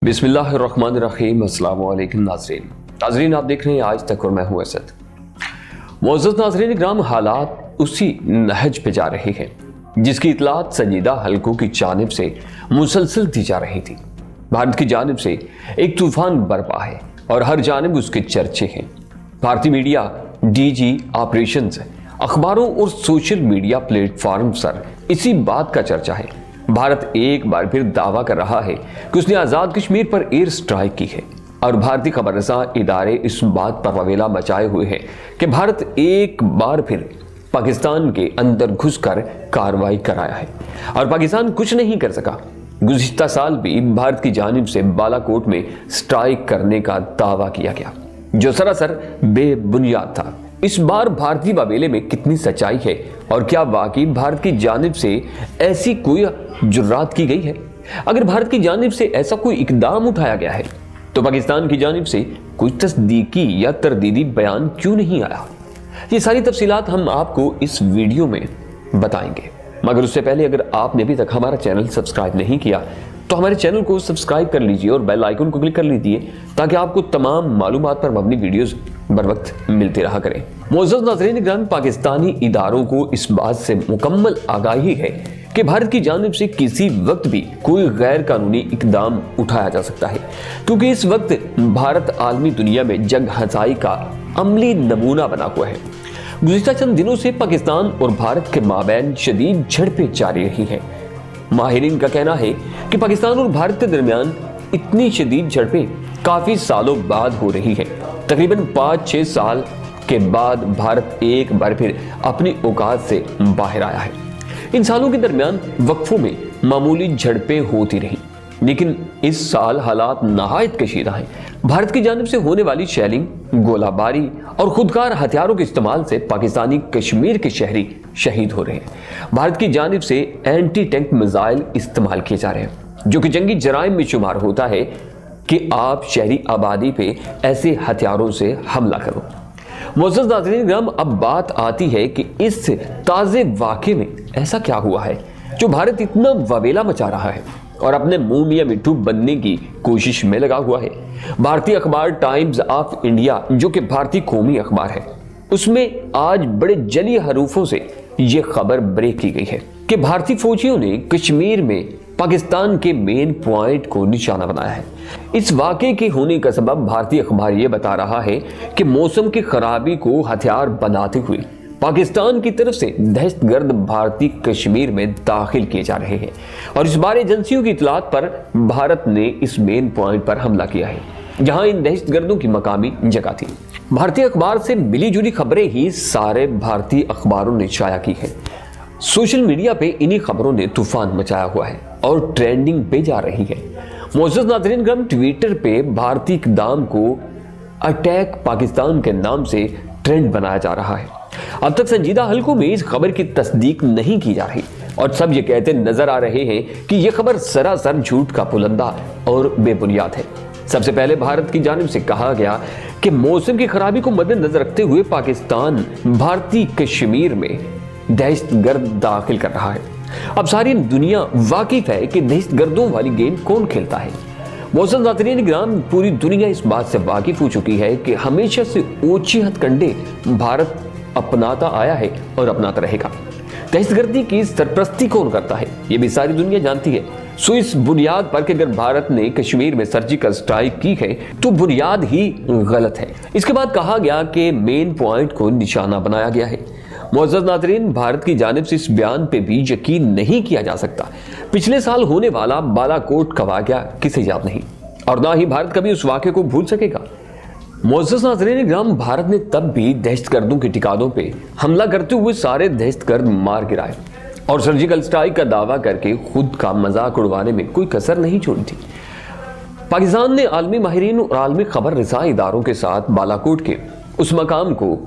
बिस्मिल्लाहिर्रहमानिर्रहीम। अस्सलाम वालेकुम नाज़रीन, आप देख रहे हैं आज तक और मैं हूं असद। मुअज़्ज़ज़ नाज़रीन इकराम, हालात उसी नहज पे जा रहे हैं जिसकी इतलात संजीदा हलकों की जानिब से मुसलसल दी जा रही थी। भारत की जानिब से एक तूफान बरपा है और हर जानिब उसके चर्चे हैं। भारतीय मीडिया, डीजी ऑपरेशंस, अखबारों और सोशल मीडिया प्लेटफॉर्म पर इसी बात का चर्चा है। भारत एक बार फिर दावा कर रहा है कि उसने आज़ाद कश्मीर पर एयर स्ट्राइक की है और भारतीय खबरसां इदारे इस बात पर रवेला मचाए हुए हैं कि भारत एक बार फिर पाकिस्तान के अंदर घुसकर कार्रवाई कराया है और पाकिस्तान कुछ नहीं कर सका। गुज़िश्ता साल भी भारत की जानिब से बालाकोट में स्ट्राइक करने का दावा किया गया जो सरासर बेबुनियाद था। इस बार भारतीय बवेले में कितनी सच्चाई है और क्या वाकई भारत की जानिब से ऐसी कोई जुर्रात की गई है? अगर भारत की जानिब से ऐसा कोई इकदाम उठाया गया है तो पाकिस्तान की जानिब से कोई तस्दीकी या तरदीदी बयान क्यों नहीं आया? ये सारी तफसीलात हम आपको इस वीडियो में बताएंगे, मगर उससे पहले अगर आपने अभी तक हमारा चैनल सब्सक्राइब नहीं किया तो हमारे चैनल को सब्सक्राइब कर लीजिए और बेल आइकन को क्लिक कर लीजिए ताकि आपको तमाम मालूमात पर मबनी वीडियोस बर वक्त मिलते रहा करें। मुअज़्ज़ज़ नाज़रीन इकराम, पाकिस्तानी इदारों को इस बात से मुकम्मल आगाही है कि भारत की जानिब से किसी वक्त भी कोई गैर कानूनी इकदाम उठाया जा सकता है, क्योंकि इस वक्त भारत आलमी दुनिया में जंग हंसाई का अमली नमूना बना हुआ है। गुज़िश्ता चंद दिनों से पाकिस्तान और भारत के माबैन शदीद झड़पें जारी रही हैं। माहिरीन का कहना है कि पाकिस्तान और भारत के दरमियान इतनी शदीद झड़पें काफी सालों बाद हो रही है। तकरीबन 5-6 साल के बाद भारत एक बार फिर अपनी औकात से बाहर आया है। इन सालों के दरमियान वक्फों में मामूली झड़पें होती रही, लेकिन इस साल हालात नहायत कशीदा हैं। भारत की जानिब से होने वाली शेलिंग, गोलाबारी और खुदकार हथियारों के इस्तेमाल से पाकिस्तानी कश्मीर के शहरी शहीद हो रहे हैं। भारत की जानिब से एंटी टैंक मिसाइल इस्तेमाल किए जा रहे हैं जो कि जंगी जराइम में शुमार होता है कि आप शहरी आबादी पे ऐसे हथियारों से हमला करो। मुअज़्ज़ज़ नाज़रीन इकराम, अब बात आती है कि इस ताज़े वाक़े में ऐसा क्या हुआ है जो भारत इतना वबेला मचा रहा है और अपने मुंह मियां मिट्ठू बनने की कोशिश में लगा हुआ है। भारतीय अखबार टाइम्स ऑफ इंडिया, जो कि भारतीय कौमी अखबार है, उसमें आज बड़े जली हरूफों से ये खबर ब्रेक की गई है कि भारतीय फौजियों ने कश्मीर में पाकिस्तान के मेन पॉइंट को निशाना बनाया है। इस वाक़े के होने का सबब भारतीय अखबार ये बता रहा है कि मौसम की खराबी को हथियार बनाते हुए पाकिस्तान की तरफ से दहशतगर्द भारतीय कश्मीर में दाखिल किए जा रहे हैं और इस बारे एजेंसियों की इतलात पर भारत ने इस मेन पॉइंट पर हमला किया है जहां इन दहशतगर्दों की मकामी जगह थी। भारतीय अखबार से मिली जुली खबरें ही सारे भारतीय अखबारों ने शाया की है। सोशल मीडिया पे इन्हीं खबरों ने तूफान मचाया हुआ है और ट्रेंडिंग पे जा रही है। मुअज़्ज़ज़ नाज़रीन इकराम, ट्विटर पे भारतीय इक़दाम को अटैक पाकिस्तान के नाम से ट्रेंड बनाया जा रहा है। अब तक संजीदा हलकों में इस खबर की तस्दीक नहीं की जा रही और सब ये कहते नजर आ रहे हैं कि यह खबर सरासर झूठ का पुलंदा और बेबुनियाद है। सबसे पहले भारत की जानिब से कहा गया कि मौसम की खराबी को मद्देनजर रखते हुए पाकिस्तान भारतीय कश्मीर में दहशतगर्द दाखिल कर रहा है। अब सारी दुनिया वाकिफ है कि दहशतगर्दों वाली गेम कौन खेलता है। मुअज़्ज़ज़ नाज़रीन इकराम, पूरी दुनिया इस बात से वाकिफ हो चुकी है कि हमेशा से ऊंचे हथकंडे भारत अपनाता आया है और अपनाता रहेगा। दहशतगर्दी की सरपरस्ती कौन करता है ये भी सारी दुनिया जानती है। सो इस बुनियाद पर कि अगर भारत ने कश्मीर में सर्जिकल स्ट्राइक की है तो बुनियाद ही गलत है। इसके बाद कहा गया कि मेन पॉइंट को निशाना बनाया गया है। मुअज़्ज़ज़ नाज़रीन, भारत की जानिब से इस बयान पे भी यकीन नहीं किया जा सकता। पिछले साल होने वाला बालाकोट का वाक़या किसे याद नहीं और ना ही भारत कभी उस वाक़े को भूल सकेगा। मुअज़्ज़ज़ नाज़रीन इकराम, भारत ने तब भी दहशतगर्दों के ठिकानों पे हमला करते हुए सारे दहशतगर्द मार गिराए और सर्जिकल स्ट्राइक का दावा करके खुद का मजाक उड़वाने में कोई कसर नहीं छोड़ी थी। पाकिस्तान ने आलमी माहिरीन और आलमी खबर रसां इदारों के साथ बालाकोट के उस मकाम को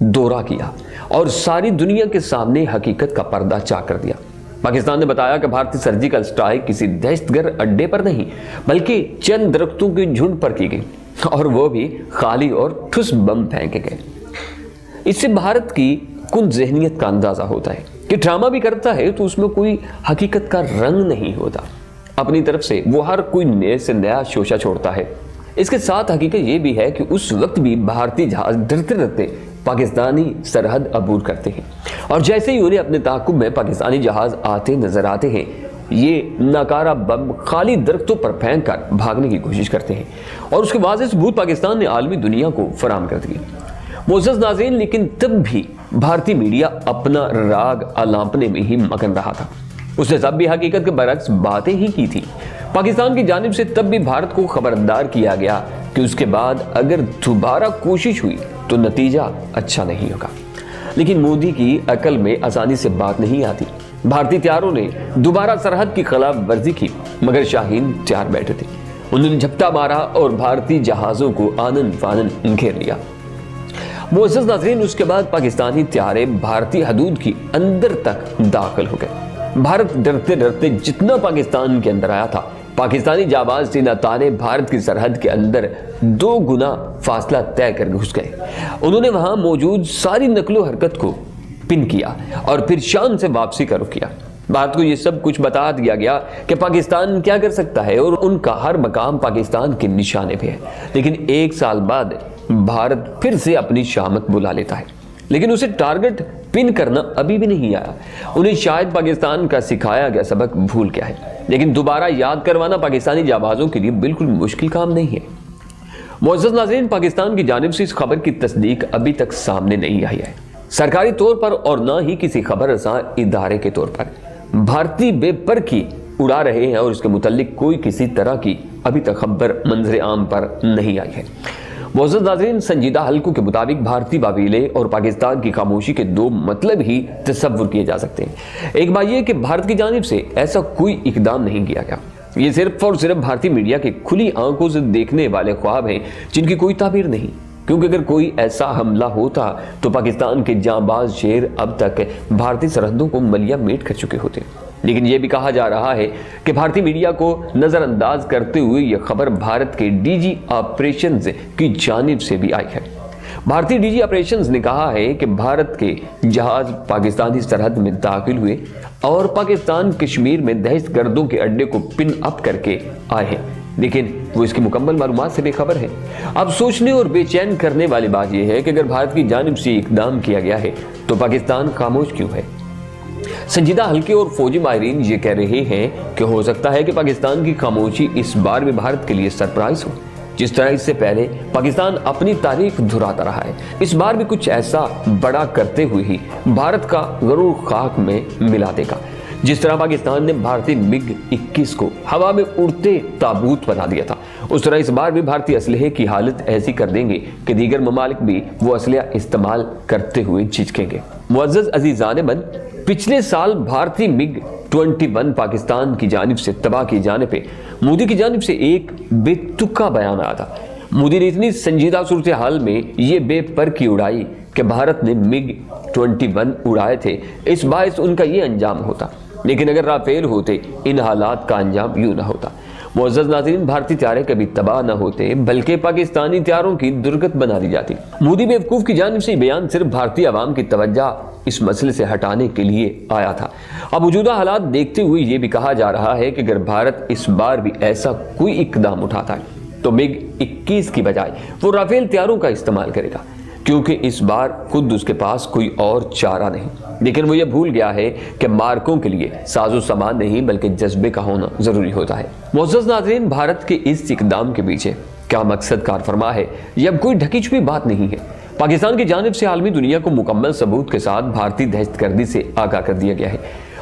दौरा किया और सारी दुनिया के सामने हकीकत का पर्दा चाक कर दिया। पाकिस्तान ने बताया कि भारतीय सर्जिकल स्ट्राइक किसी दहशतगर्द अड्डे पर नहीं बल्कि चंद दरख्तों के झुंड पर की गई और वो भी खाली और ठुस बम फेंके गए। इससे भारत की कुल ज़हनियत का अंदाजा होता है कि ड्रामा भी करता है तो उसमें कोई हकीकत का रंग नहीं होता। अपनी तरफ से वो हर कोई नए से नया शोशा छोड़ता है। इसके साथ हकीकत ये भी है कि उस वक्त भी भारतीय जहाज डरते डरते पाकिस्तानी सरहद अबूर करते हैं, और जैसे ही उन्हें अपने ताक़ुब में पाकिस्तानी जहाज आते नजर आते हैं, ये नाकारा बम खाली दरख्तों पर फेंक कर भागने की कोशिश करते हैं, और उसके वाज़ेह सबूत पाकिस्तान ने आलमी दुनिया को फराहम कर दिए। मोअज़्ज़ज़ नाज़रीन, लेकिन तब भी भारतीय मीडिया अपना राग अलापने में ही मगन रहा था। उसने तब भी हकीकत के बरक्स बातें ही की थी। पाकिस्तान की जानिब से तब भी भारत को खबरदार किया गया कि उसके बाद अगर दोबारा कोशिश हुई तो नतीजा अच्छा नहीं होगा। लेकिन मोदी की अकल में आसानी से बात नहीं आती। भारतीय तैयारों ने दोबारा सरहद की खिलाफ वर्जी की, मगर शाहीन तैयार बैठे थे। उन्होंने झपटा मारा और भारतीय जहाजों को आनन फानन घेर लिया। मुअज़्ज़ज़ नाज़रीन, उसके बाद पाकिस्तानी तैयारे भारतीय हदूद की अंदर तक दाखिल हो गए। भारत डरते डरते जितना पाकिस्तान के अंदर आया था, पाकिस्तानी जाबाज सीना ताने भारत की सरहद के अंदर 2 गुना फासला तय कर घुस गए। उन्होंने वहां मौजूद सारी नकलो हरकत को पिन किया और फिर शाम से वापसी का रुख किया। भारत को ये सब कुछ बता दिया गया कि पाकिस्तान क्या कर सकता है और उनका हर मकाम पाकिस्तान के निशाने पे है। लेकिन 1 साल बाद भारत फिर से अपनी शामत बुला लेता है, लेकिन उसे टारगेट पिन करना अभी भी नहीं आया। उन्हें शायद पाकिस्तान का सिखाया गया सबक भूल गया है, लेकिन दोबारा याद करवाना पाकिस्तानी जाबाजों के लिए बिल्कुल मुश्किल काम नहीं है। मुअज़्ज़ज़ नाज़रीन, पाकिस्तान की जानिब से इस खबर की तस्दीक अभी तक सामने नहीं आई है, सरकारी तौर पर और ना ही किसी खबर रसां इदारे के तौर पर। भारतीय बेपर की उड़ा रहे हैं और इसके मुतल्लिक कोई किसी तरह की अभी तक खबर मंजर आम पर नहीं आई है। मुअज़्ज़ज़ नाज़रीन, संजीदा हल्कों के मुताबिक भारतीय वावीले और पाकिस्तान की खामोशी के 2 मतलब ही तसव्वुर किए जा सकते हैं। एक बात यह कि भारत की जानिब से ऐसा कोई इकदाम नहीं किया गया। ये सिर्फ और सिर्फ भारतीय मीडिया के खुली आंखों से देखने वाले ख्वाब हैं जिनकी कोई ताबीर नहीं, क्योंकि अगर कोई ऐसा हमला होता तो पाकिस्तान के जांबाज शेर अब तक भारतीय सरहदों को मलिया मेट कर चुके होते। लेकिन यह भी कहा जा रहा है कि भारतीय मीडिया को नज़रअंदाज करते हुए यह खबर भारत के डीजी ऑपरेशंस की जानिब से भी आई है। भारतीय डीजी ऑपरेशंस ने कहा है कि भारत के जहाज पाकिस्तानी सरहद में दाखिल हुए और पाकिस्तान कश्मीर में दहशतगर्दों के अड्डे को पिन अप करके आए हैं, लेकिन वो इसकी मुकम्मल मालूमात से बेखबर है। अब सोचने और बेचैन करने वाली बात यह है कि अगर भारत की जानिब से इकदाम किया गया है तो पाकिस्तान खामोश क्यों है। संजीदा हल्के और फौजी माहिरीन ये कह रहे हैं कि हो सकता है कि पाकिस्तान की खामोशी इस बार भी भारत के लिए सरप्राइज हो। जिस तरह इससे पहले पाकिस्तान अपनी तारीख दोहराता रहा है, इस बार भी कुछ ऐसा बड़ा करते हुए ही भारत का गरूर खाक में मिला देगा। जिस तरह पाकिस्तान ने भारतीय MiG-21 को हवा में उड़ते ताबूत बना दिया था, उस तरह इस बार भी भारतीय असलहे की हालत ऐसी कर देंगे कि दीगर ममालिक भी वो असलहा इस्तेमाल करते हुए झिझकेंगे। मुअज़्ज़ज़ अज़ीज़ान-ए-मन, पिछले साल भारतीय MiG-21 पाकिस्तान की जानिब से तबाह किए जाने पे मोदी की जानिब से एक बेतुका बयान आया था। मोदी ने इतनी संजीदा सूरत हाल में ये बेपर की उड़ाई कि भारत ने MiG-21 उड़ाए थे, इस बायस उनका ये अंजाम होता। लेकिन अगर राफेल होते, इन हालात का अंजाम यूं ना होता। मुअज़्ज़ज़ नाज़रीन, भारतीय तैयारे कभी तबाह न होते बल्कि पाकिस्तानी तैयारों की दुर्गत बना दी जाती। मोदी बेवकूफ़ की जानिब से बयान सिर्फ भारतीय आवाम की तवज्जो इस मसले से हटाने के लिए आया था। अब मौजूदा हालात देखते हुए ये भी कहा जा रहा है कि अगर भारत इस बार भी ऐसा कोई इकदाम उठाता है तो MiG-21 की बजाय वो राफेल तैयारों का इस्तेमाल करेगा, क्योंकि इस बार खुद उसके पास कोई और चारा नहीं। लेकिन वो ये भूल गया है कि मार्कों के लिए साजो सामान नहीं बल्कि जज्बे का होना जरूरी होता है। मुअज़्ज़ज़ नाज़रीन, भारत के इस इकदाम के पीछे क्या मकसद कार फरमा है, यह अब कोई ढकी छुपी बात नहीं है। पाकिस्तान की जानिब से आलमी दुनिया को मुकम्मल सबूत के साथ भारतीय दहशतगर्दी से आगाह कर दिया गया है,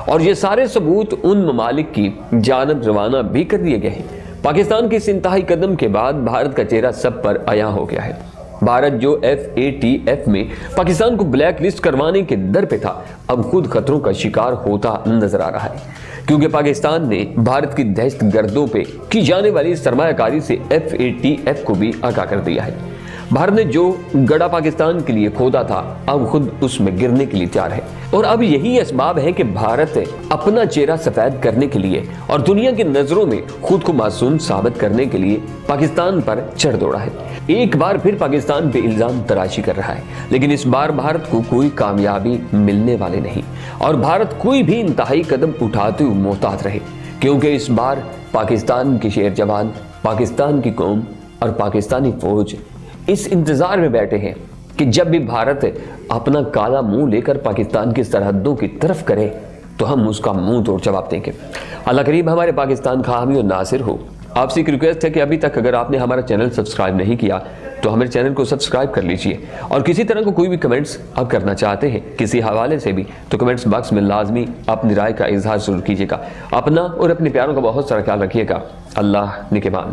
और ये सारे सबूत उन ममालिक की जानब रवाना भी कर दिए गए हैं। पाकिस्तान के इस इंतहाई कदम के बाद भारत का चेहरा सब पर आया हो गया है। भारत जो FATF में पाकिस्तान को ब्लैक लिस्ट करवाने के दर पे था, अब खुद खतरों का शिकार होता नजर आ रहा है, क्योंकि पाकिस्तान ने भारत की दहशतगर्दों पे की जाने वाली सरमायाकारी से FATF को भी आगाह कर दिया है। भारत ने जो गड़ा पाकिस्तान के लिए खोदा था, अब खुद उसमें गिरने के लिए तैयार है, और अब यही असबाब है कि भारत अपना चेहरा सफेद करने के लिए और दुनिया की नजरों में खुद को मासूम साबित करने के लिए पाकिस्तान पर चढ़ दौड़ा है। एक बार फिर पाकिस्तान पे इल्जाम तराशी कर रहा है, लेकिन इस बार भारत को कोई कामयाबी मिलने वाले नहीं, और भारत कोई भी इंतहाई कदम उठाते हुए मोहतात रहे, کیونکہ اس بار پاکستان کی شیر جوان، پاکستان کی قوم اور پاکستانی فوج اس انتظار میں بیٹھے ہیں کہ جب بھی بھارت اپنا کالا منہ لے کر پاکستان کی سرحدوں کی طرف کرے تو ہم اس کا منہ توڑ جواب دیں گے۔ اللہ کریم ہمارے پاکستان کا حامی اور ناصر ہو۔ آپ سے ایک ریکویسٹ ہے کہ ابھی تک اگر آپ نے ہمارا چینل سبسکرائب نہیں کیا تو ہمارے چینل کو سبسکرائب کر لیجئے، اور کسی طرح کو کوئی بھی کمنٹس آپ کرنا چاہتے ہیں کسی حوالے سے بھی تو کمنٹس باکس میں لازمی اپنی رائے کا اظہار ضرور کیجیے گا۔ اپنا اور اپنے پیاروں کا بہت سارا خیال رکھیے گا۔ اللہ نگہبان۔